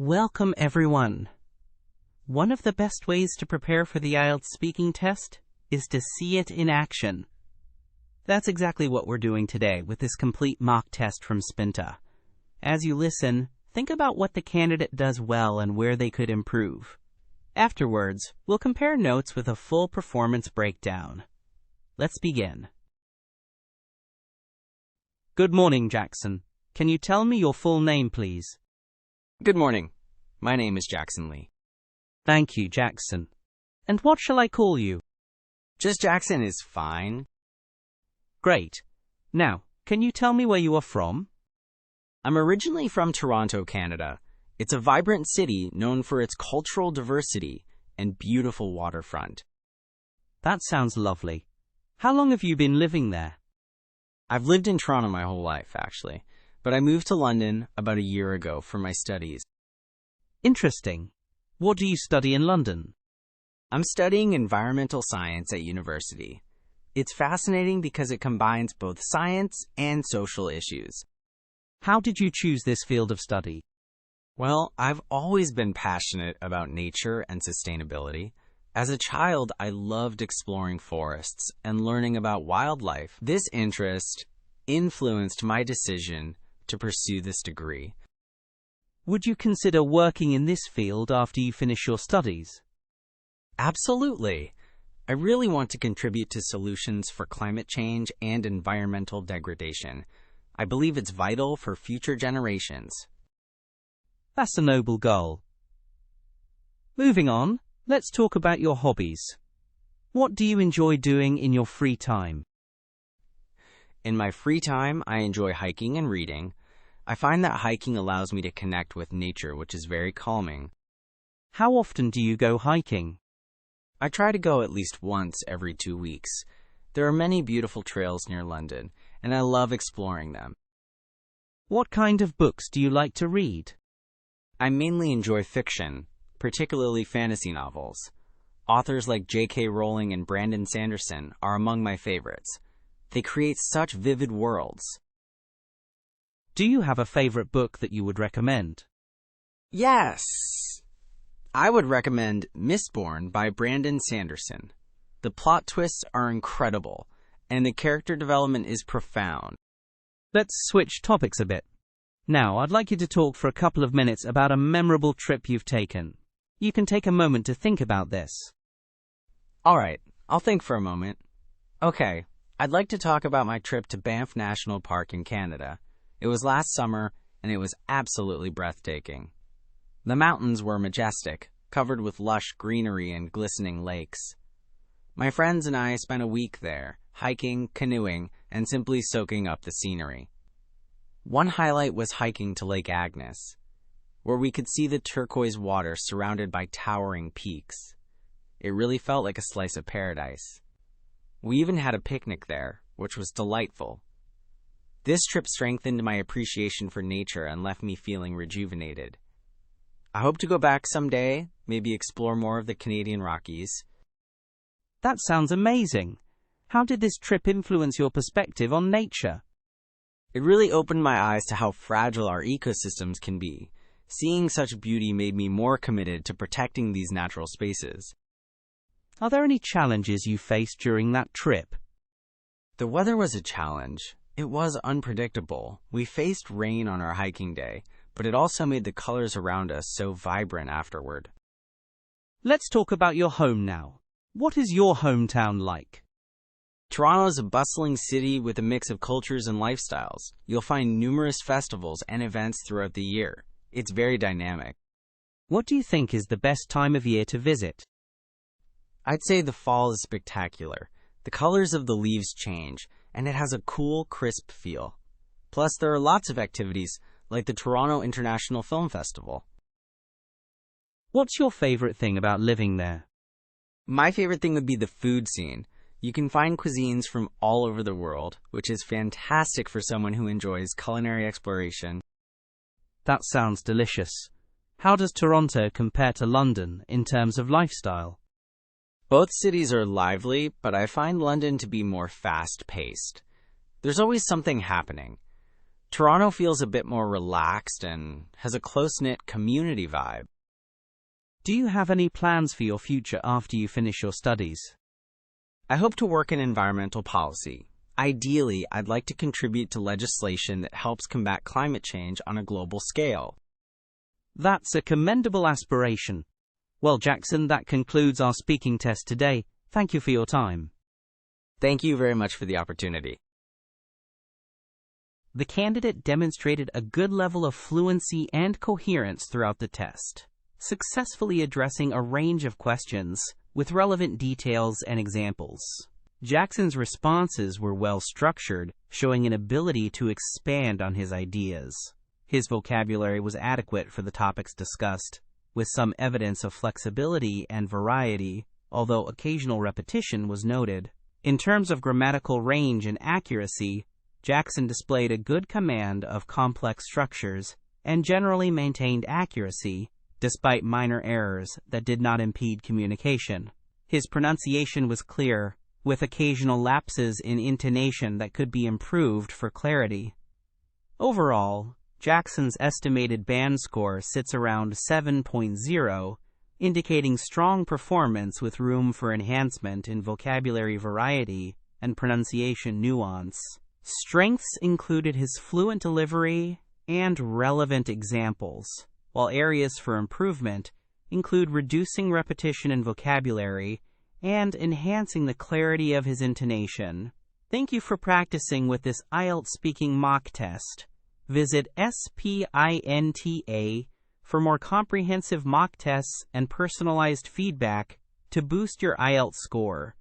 Welcome, everyone. One of the best ways to prepare for the IELTS speaking test is to see it in action. That's exactly what we're doing today with this complete mock test from Spinta. As you listen, think about what the candidate does well and where they could improve. Afterwards, we'll compare notes with a full performance breakdown. Let's begin. Good morning, Jackson. Can you tell me your full name, please? Good morning. My name is Jackson Lee. Thank you, Jackson. And what shall I call you? Just Jackson is fine. Great. Now, can you tell me where you are from? I'm originally from Toronto, Canada. It's a vibrant city known for its cultural diversity and beautiful waterfront. That sounds lovely. How long have you been living there? I've lived in Toronto my whole life, actually, but I moved to London about a year ago for my studies. Interesting. What do you study in London? I'm studying environmental science at university. It's fascinating because it combines both science and social issues. How did you choose this field of study? Well, I've always been passionate about nature and sustainability. As a child, I loved exploring forests and learning about wildlife. This interest influenced my decision to pursue this degree. Would you consider working in this field after you finish your studies? Absolutely. I really want to contribute to solutions for climate change and environmental degradation. I believe it's vital for future generations. That's a noble goal. Moving on, let's talk about your hobbies. What do you enjoy doing in your free time? In my free time, I enjoy hiking and reading. I find that hiking allows me to connect with nature, which is very calming. How often do you go hiking? I try to go at least once every 2 weeks. There are many beautiful trails near London, and I love exploring them. What kind of books do you like to read? I mainly enjoy fiction, particularly fantasy novels. Authors like J.K. Rowling and Brandon Sanderson are among my favorites. They create such vivid worlds. Do you have a favorite book that you would recommend? Yes! I would recommend Mistborn by Brandon Sanderson. The plot twists are incredible, and the character development is profound. Let's switch topics a bit. Now, I'd like you to talk for a couple of minutes about a memorable trip you've taken. You can take a moment to think about this. All right, I'll think for a moment. Okay, I'd like to talk about my trip to Banff National Park in Canada. It was last summer, and it was absolutely breathtaking. The mountains were majestic, covered with lush greenery and glistening lakes. My friends and I spent a week there, hiking, canoeing, and simply soaking up the scenery. One highlight was hiking to Lake Agnes, where we could see the turquoise water surrounded by towering peaks. It really felt like a slice of paradise. We even had a picnic there, which was delightful. This trip strengthened my appreciation for nature and left me feeling rejuvenated. I hope to go back someday, maybe explore more of the Canadian Rockies. That sounds amazing. How did this trip influence your perspective on nature? It really opened my eyes to how fragile our ecosystems can be. Seeing such beauty made me more committed to protecting these natural spaces. Are there any challenges you faced during that trip? The weather was a challenge. It was unpredictable. We faced rain on our hiking day, but it also made the colors around us so vibrant afterward. Let's talk about your home now. What is your hometown like? Toronto is a bustling city with a mix of cultures and lifestyles. You'll find numerous festivals and events throughout the year. It's very dynamic. What do you think is the best time of year to visit? I'd say the fall is spectacular. The colors of the leaves change, and it has a cool, crisp feel. Plus, there are lots of activities, like the Toronto International Film Festival. What's your favorite thing about living there? My favorite thing would be the food scene. You can find cuisines from all over the world, which is fantastic for someone who enjoys culinary exploration. That sounds delicious. How does Toronto compare to London in terms of lifestyle? Both cities are lively, but I find London to be more fast-paced. There's always something happening. Toronto feels a bit more relaxed and has a close-knit community vibe. Do you have any plans for your future after you finish your studies? I hope to work in environmental policy. Ideally, I'd like to contribute to legislation that helps combat climate change on a global scale. That's a commendable aspiration. Well, Jackson, that concludes our speaking test today. Thank you for your time. Thank you very much for the opportunity. The candidate demonstrated a good level of fluency and coherence throughout the test, successfully addressing a range of questions with relevant details and examples. Jackson's responses were well structured, showing an ability to expand on his ideas. His vocabulary was adequate for the topics discussed, with some evidence of flexibility and variety, although occasional repetition was noted. In terms of grammatical range and accuracy, Jackson displayed a good command of complex structures and generally maintained accuracy, despite minor errors that did not impede communication. His pronunciation was clear, with occasional lapses in intonation that could be improved for clarity. Overall, Jackson's estimated band score sits around 7.0, indicating strong performance with room for enhancement in vocabulary variety and pronunciation nuance. Strengths included his fluent delivery and relevant examples, while areas for improvement include reducing repetition in vocabulary and enhancing the clarity of his intonation. Thank you for practicing with this IELTS speaking mock test. Visit Spinta for more comprehensive mock tests and personalized feedback to boost your IELTS score.